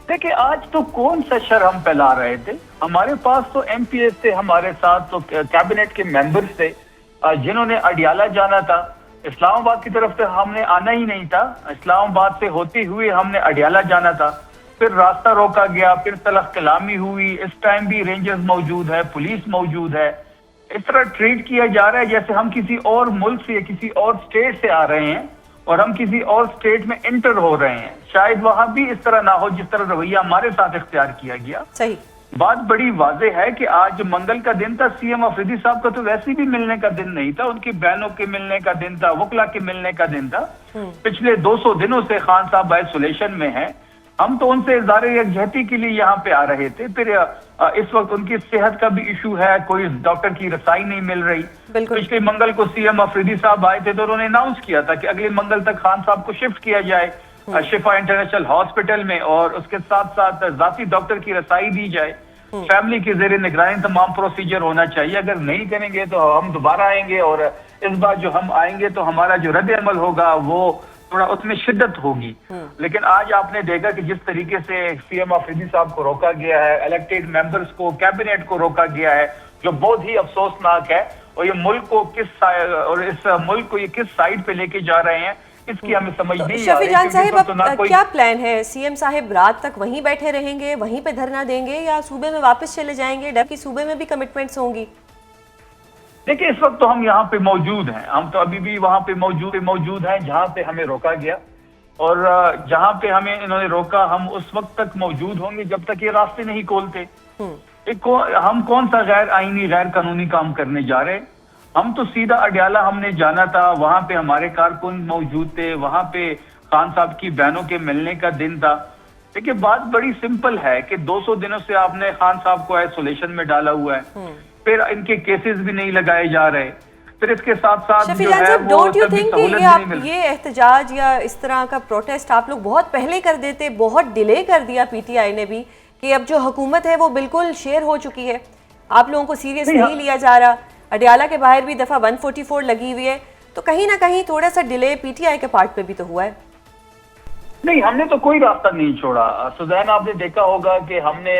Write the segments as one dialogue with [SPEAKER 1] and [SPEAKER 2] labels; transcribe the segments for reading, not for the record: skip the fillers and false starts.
[SPEAKER 1] देखिए, आज तो कौन सा शर हम फैला रहे थे। हमारे पास तो एमपीएस थे, हमारे साथ तो कैबिनेट के मेंबर्स थे जिन्होंने अडियाला जाना था। इस्लामाबाद की तरफ से हमने आना ही नहीं था, इस्लामाबाद से होते हुए हमने अडियाला जाना था। फिर रास्ता रोका गया, फिर तलख कलामी हुई। इस टाइम भी रेंजर्स मौजूद है, पुलिस मौजूद है। इस तरह ट्रीट किया जा रहा है जैसे हम किसी और मुल्क से या किसी और स्टेट से आ रहे हैं और हम किसी और स्टेट में इंटर हो रहे हैं। शायद वहां भी इस तरह ना हो जिस तरह रवैया हमारे साथ इख्तियार किया गया।
[SPEAKER 2] सही
[SPEAKER 1] बात बड़ी वाज़ेह है कि आज मंगल का दिन था। सीएम अफरीदी साहब का तो वैसे भी मिलने का दिन नहीं था, उनकी बहनों के मिलने का दिन था, वकला के मिलने का दिन था। पिछले 200 दिनों से खान साहब आइसोलेशन में हैं। हम तो उनसे इज़हार यकजहती के लिए यहाँ पे आ रहे थे। फिर इस वक्त उनकी सेहत का भी इशू है, कोई डॉक्टर की रसाई नहीं मिल रही। पिछले मंगल को सीएम अफरीदी साहब आए थे तो उन्होंने अनाउंस किया था कि अगले मंगल तक खान साहब को शिफ्ट किया जाए शिफा इंटरनेशनल हॉस्पिटल में, और उसके साथ साथ जाती डॉक्टर की रसाई दी जाए। फैमिली की जेर निगरानी तमाम प्रोसीजर होना चाहिए। अगर नहीं करेंगे तो हम दोबारा आएंगे, और इस बार जो हम आएंगे तो हमारा जो रद्द अमल होगा वो थोड़ा उसमें शिद्दत होगी। लेकिन आज आपने देखा कि जिस तरीके से सीएम अफरीदी साहब को रोका गया है, इलेक्टेड मेंबर्स को, कैबिनेट को रोका गया है, जो बहुत ही अफसोसनाक है। और ये मुल्क को इस मुल्क को ये किस साइड पे लेके जा रहे हैं, इसकी हमें समझ नहीं आ रही।
[SPEAKER 2] शफी जान साहिब, अब क्या प्लान है? सीएम साहिब रात तक वहीं बैठे रहेंगे, वहीं पे धरना देंगे, या सूबे में वापस चले जाएंगे? डर की सूबे में भी कमिटमेंट्स होंगी।
[SPEAKER 1] देखिए, इस वक्त तो हम यहाँ पे मौजूद हैं, हम तो अभी भी वहां पे मौजूद हैं जहां पे हमें रोका गया, और जहां पे हमें इन्होंने रोका हम उस वक्त तक मौजूद होंगे जब तक ये रास्ते नहीं खोलते। हम कौन सा गैर आईनी गैर कानूनी काम करने जा रहे हैं? हम तो सीधा अडियाला हमने जाना था, वहां पे हमारे कारकुन मौजूद थे, वहां पे खान साहब की बहनों के मिलने का दिन था। देखिए, बात बड़ी सिंपल है कि 200 दिनों से आपने खान साहब को आइसोलेशन में डाला हुआ है, फिर इनके केसेस भी नहीं लगाए जा रहे, फिर इसके साथ साथ जो है वो
[SPEAKER 2] डोंट यू थिंक कि आप ये एहतजाज या इस तरह का प्रोटेस्ट आप लोग बहुत पहले कर देते? बहुत डिले कर दिया पीटीआई ने भी कि अब जो हुकूमत है वो बिल्कुल शेयर हो चुकी है, आप लोगों को सीरियस नहीं लिया जा रहा। अडियाला के बाहर भी दफा 144 लगी हुई है, तो कहीं ना कहीं थोड़ा सा डिले पीटीआई के पार्ट पे भी तो हुआ है।
[SPEAKER 1] नहीं, हमने तो कोई रास्ता नहीं छोड़ा। सुजैन, आपने देखा होगा कि हमने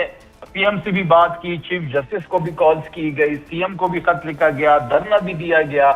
[SPEAKER 1] पीएम से भी बात की, चीफ जस्टिस को भी कॉल्स की गई, सीएम को भी खत लिखा गया, धरना भी दिया गया,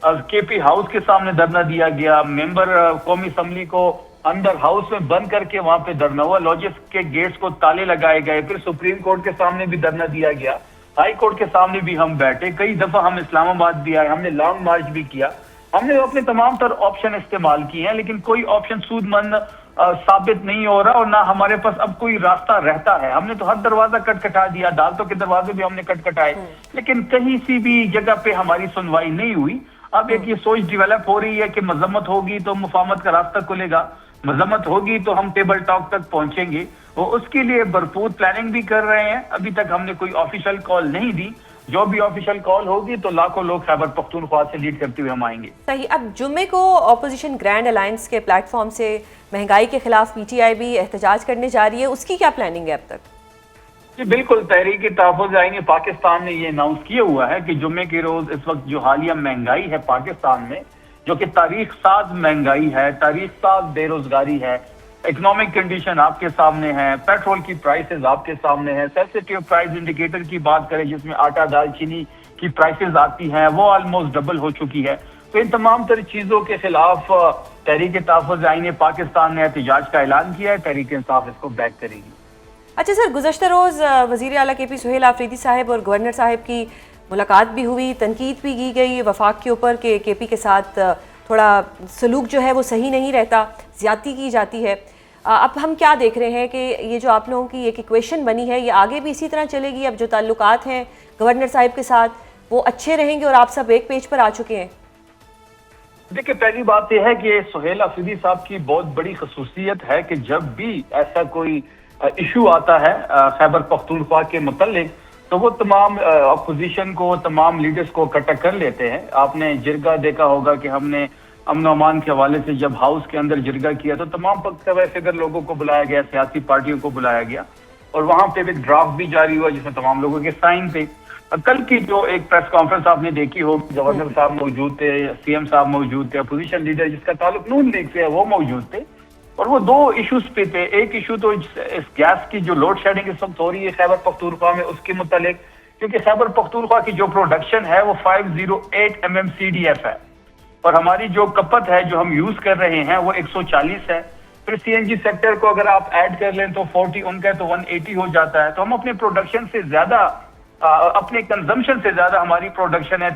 [SPEAKER 1] केपी हाउस के सामने धरना दिया गया, मेंबर कौमी असम्बली को अंदर हाउस में बंद करके वहां पे धरना हुआ, लॉजेस के गेट्स को ताले लगाए गए, फिर सुप्रीम कोर्ट के सामने भी धरना दिया गया, हाई कोर्ट के सामने भी हम बैठे, कई दफा हम इस्लामाबाद भी आए, हमने लॉन्ग मार्च भी किया, हमने अपने तमाम तर ऑप्शन इस्तेमाल किए हैं, लेकिन कोई ऑप्शन सूदमंद साबित नहीं हो रहा, और ना हमारे पास अब कोई रास्ता रहता है। हमने तो हर दरवाजा कटखटा दिया, अदालतों के दरवाजे भी हमने कटखटाए, लेकिन कहीं सी भी जगह पे हमारी सुनवाई नहीं हुई। अब एक ये सोच डेवलप हो रही है कि मजम्मत होगी तो मुफाहमत का रास्ता खुलेगा, मजम्मत होगी तो हम टेबल टॉक तक पहुंचेंगे। वो उसके लिए भरपूर प्लानिंग भी कर रहे हैं। अभी तक हमने कोई ऑफिशियल कॉल नहीं दी, जो भी ऑफिशियल कॉल होगी तो लाखों लोग खैबर पख्तूनख्वा से लीड करते हुए हम आएंगे।
[SPEAKER 2] सही। अब जुम्मे को ऑपोजिशन ग्रैंड अलायंस के प्लेटफॉर्म से महंगाई के खिलाफ पीटीआई भी एहतजाज करने जा रही है, उसकी क्या प्लानिंग है अब तक?
[SPEAKER 1] जी बिल्कुल, तहरीक-ए-तहफ़्फ़ुज़ आईन पाकिस्तान ने ये अनाउंस किया हुआ है कि जुम्मे के रोज इस वक्त जो हालिया महंगाई है पाकिस्तान में, जो कि तारीख साज महंगाई है, तारीख साज बेरोजगारी है, इकोनॉमिक कंडीशन आपके सामने है, पेट्रोल की प्राइसेस आपके सामने है, सेंसिटिव प्राइस इंडिकेटर की बात करें जिसमें आटा दाल चीनी की प्राइसेस आती हैं वो ऑलमोस्ट डबल हो चुकी है। तो इन तमाम तरह चीजों के खिलाफ तहरीक-ए-तहफ़्फ़ुज़ आईन पाकिस्तान ने एहतजाज का ऐलान किया है। तहरीक इंसाफ इसको बैक करेगी।
[SPEAKER 2] अच्छा सर, गुज़श्ता रोज़ वज़ीर आला केपी सुहेल आफरीदी साहब और गवर्नर साहब की मुलाकात भी हुई, तनकीद भी की गई वफाक के ऊपर कि केपी के साथ थोड़ा सलूक जो है वो सही नहीं रहता, ज़्यादती की जाती है। अब हम क्या देख रहे हैं कि ये जो आप लोगों की एक इक्वेशन बनी है ये आगे भी इसी तरह चलेगी? अब जो ताल्लुकात हैं गवर्नर साहब के साथ वो अच्छे रहेंगे और आप सब एक पेज पर आ चुके हैं?
[SPEAKER 1] देखिए, पहली बात यह है कि सुहेल आफरीदी साहब की बहुत बड़ी खसूसियत है कि जब भी ऐसा कोई इशू आता है खैबर पख्तूनख्वा के मुतल्लिक तो वो तमाम अपोजिशन को, तमाम लीडर्स को इकट्ठा कर लेते हैं। आपने जिरगा देखा होगा कि हमने अमन अमान के हवाले से जब हाउस के अंदर जिरगा किया तो तमाम फिगर लोगों को बुलाया गया, सियासी पार्टियों को बुलाया गया, और वहां पे एक ड्राफ्ट भी जारी हुआ जिसमें तमाम लोगों के साइन थे। कल की जो एक प्रेस कॉन्फ्रेंस आपने देखी हो, गवर्नर साहब मौजूद थे, सीएम साहब मौजूद थे, अपोजिशन लीडर जिसका ताल्लुक नून लीग से है वो मौजूद थे। اور وہ دو ایشوز پہ تھے. ایک ایشو تو اس گیس کی جو لوڈ شیڈنگ اس وقت ہو رہی ہے خیبر پختونخوا میں اس کے متعلق, کیونکہ خیبر پختونخوا کی جو پروڈکشن ہے وہ 508 MMCDF ہے اور ہماری جو کپت ہے جو ہم یوز کر رہے ہیں وہ 140 ہے. پھر CNG سیکٹر کو اگر آپ ایڈ کر لیں تو 40 ان کا تو 180 ہو جاتا ہے. تو ہم اپنے پروڈکشن سے زیادہ اپنے کنزمپشن سے زیادہ ہماری پروڈکشن ہے.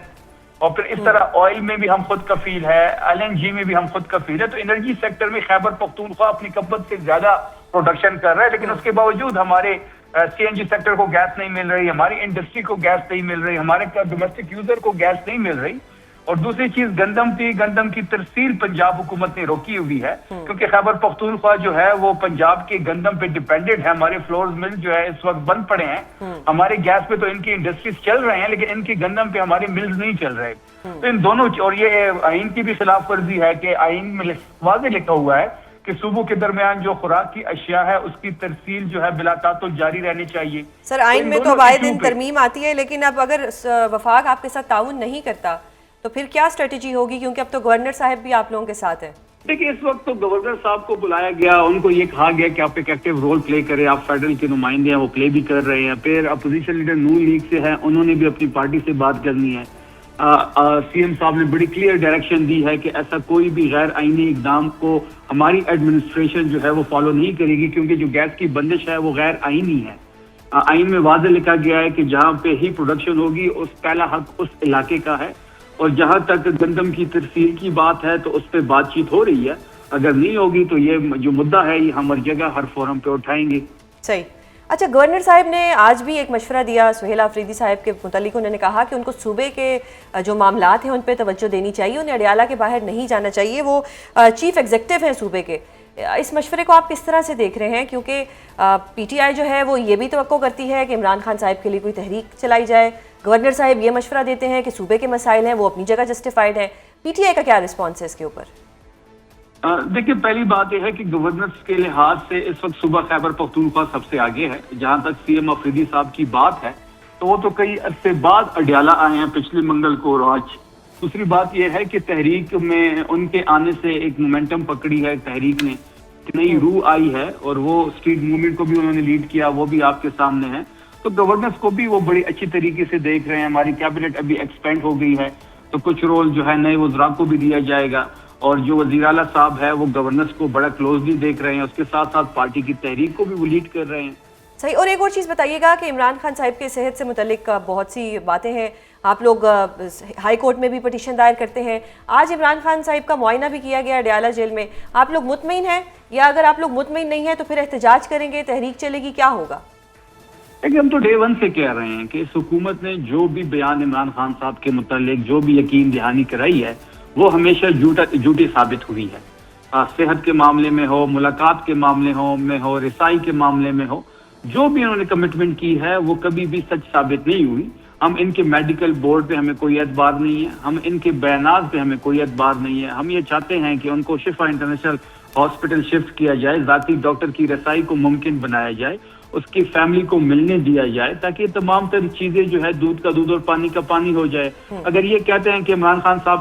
[SPEAKER 1] اور پھر اس طرح آئل میں بھی ہم خود کفیل ہے, LNG میں بھی ہم خود کفیل ہے. تو انرجی سیکٹر میں خیبر پختونخوا اپنی کپت سے زیادہ پروڈکشن کر رہا ہے, لیکن اس کے باوجود ہمارے CNG سیکٹر کو گیس نہیں مل رہی, ہماری انڈسٹری کو گیس نہیں مل رہی, ہمارے ڈومیسٹک یوزر کو گیس نہیں مل رہی. اور دوسری چیز گندم کی ترسیل پنجاب حکومت نے روکی ہوئی ہے, کیونکہ خیبر پختونخوا جو ہے وہ پنجاب کے گندم پہ ڈیپینڈنٹ ہے. ہمارے فلورز مل جو ہے اس وقت بند پڑے ہیں. ہمارے گیس پہ تو ان کی انڈسٹریز چل رہے ہیں, لیکن ان کی گندم پہ ہمارے ملز نہیں چل رہے. تو ان دونوں, اور یہ آئین کی بھی خلاف ورزی ہے کہ آئین میں واضح لکھا ہوا ہے کہ صوبوں کے درمیان جو خوراک کی اشیاء ہے اس کی ترسیل جو ہے بلا تعطل جاری رہنی چاہیے.
[SPEAKER 2] سر آئین میں تو آئے دن ترمیم آتی ہے, لیکن اب اگر وفاق آپ کے ساتھ تعاون نہیں کرتا تو پھر کیا اسٹریٹجی ہوگی, کیونکہ اب تو گورنر صاحب بھی آپ لوگوں کے ساتھ ہیں؟
[SPEAKER 1] دیکھیں اس وقت تو گورنر صاحب کو بلایا گیا, ان کو یہ کہا گیا کہ آپ ایک ایکٹیو رول پلے کریں, آپ فیڈرل کے نمائندے ہیں وہ پلے بھی کر رہے ہیں. پھر اپوزیشن لیڈر نون لیگ سے ہیں, انہوں نے بھی اپنی پارٹی سے بات کرنی ہے. CM صاحب نے بڑی کلیئر ڈائریکشن دی ہے کہ ایسا کوئی بھی غیر آئینی اقدام کو ہماری ایڈمنسٹریشن جو ہے وہ فالو نہیں کرے گی, کیونکہ جو گیس کی بندش ہے وہ غیر آئینی ہے. آئین میں واضح لکھا گیا ہے کہ جہاں پہ ہی پروڈکشن ہوگی اس پہلا حق اس علاقے کا ہے, اور جہاں تک گندم کی ترسیل کی بات ہے تو اس پہ بات چیت ہو رہی ہے. اگر نہیں ہوگی تو یہ جو مدعا ہے یہ ہم ہر جگہ ہر فورم پہ اٹھائیں گے.
[SPEAKER 2] صحیح. اچھا, گورنر صاحب نے آج بھی ایک مشورہ دیا سہیل آفریدی صاحب کے متعلق. انہوں نے کہا کہ ان کو صوبے کے جو معاملات ہیں ان پہ توجہ دینی چاہیے, انہیں اڈیالہ کے باہر نہیں جانا چاہیے. وہ چیف ایگزیکٹو ہیں صوبے کے. اس مشورے کو آپ کس طرح سے دیکھ رہے ہیں, کیونکہ PTI جو ہے وہ یہ بھی توقع کرتی ہے کہ عمران خان صاحب کے لیے کوئی تحریک چلائی جائے, گورنر صاحب یہ مشورہ دیتے ہیں کہ صوبے کے مسائل ہیں وہ اپنی جگہ جسٹیفائڈ ہیں. PTI کا کیا رسپانس ہے اس کے اوپر؟
[SPEAKER 1] دیکھیں پہلی بات یہ ہے کہ گورننس کے لحاظ سے اس وقت صوبہ خیبر پختونخوا سب سے آگے ہے. جہاں تک CM آفریدی صاحب کی بات ہے تو وہ تو کئی عرصے بعد اڈیالہ آئے ہیں, پچھلے منگل کو اور آج. دوسری بات یہ ہے کہ تحریک میں ان کے آنے سے ایک مومنٹم پکڑی ہے تحریک نے, نئی روح آئی ہے, اور وہ اسٹریٹ موومنٹ کو بھی انہوں نے لیڈ کیا, وہ بھی آپ کے سامنے ہے. تو گورننس کو بھی وہ بڑی اچھی طریقے سے دیکھ رہے ہیں. ہماری کیبنٹ ابھی ایکسپینڈ ہو گئی ہے تو کچھ رول جو ہے نئے وزراء کو بھی دیا جائے گا, اور جو وزیر اعلیٰ صاحب ہے وہ گورننس کو بڑا کلوزلی دیکھ رہے ہیں, اس کے ساتھ ساتھ پارٹی کی تحریک کو بھی وہ لیڈ کر رہے ہیں.
[SPEAKER 2] صحیح. اور ایک اور چیز بتائیے گا کہ عمران خان صاحب کے صحت سے متعلق بہت سی باتیں ہیں, آپ لوگ ہائی کورٹ میں بھی پٹیشن دائر کرتے ہیں. آج عمران خان صاحب کا معائنہ بھی کیا گیا اڈیالہ جیل میں. آپ لوگ مطمئن ہیں, یا اگر آپ لوگ مطمئن نہیں ہیں تو پھر احتجاج کریں گے, تحریک چلے گی, کیا ہوگا؟
[SPEAKER 1] لیکن ہم تو ڈے ون سے کہہ رہے ہیں کہ اس حکومت نے جو بھی بیان عمران خان صاحب کے متعلق جو بھی یقین دہانی کرائی ہے وہ ہمیشہ جھوٹی ثابت ہوئی ہے. صحت کے معاملے میں ہو, ملاقات کے معاملے میں ہو, رسائی کے معاملے میں ہو, جو بھی انہوں نے کمٹمنٹ کی ہے وہ کبھی بھی سچ ثابت نہیں ہوئی. ہم ان کے میڈیکل بورڈ پہ ہمیں کوئی اعتبار نہیں ہے, ہم ان کے بیانات پہ ہمیں کوئی اعتبار نہیں ہے. ہم یہ چاہتے ہیں کہ ان کو شفا انٹرنیشنل ہاسپٹل شفٹ کیا جائے, ذاتی ڈاکٹر کی رسائی کو ممکن بنایا جائے, اس کی فیملی کو ملنے دیا جائے, تاکہ تمام تر چیزیں جو ہے دودھ کا دودھ اور پانی کا پانی ہو جائے. اگر یہ کہتے ہیں کہ عمران خان صاحب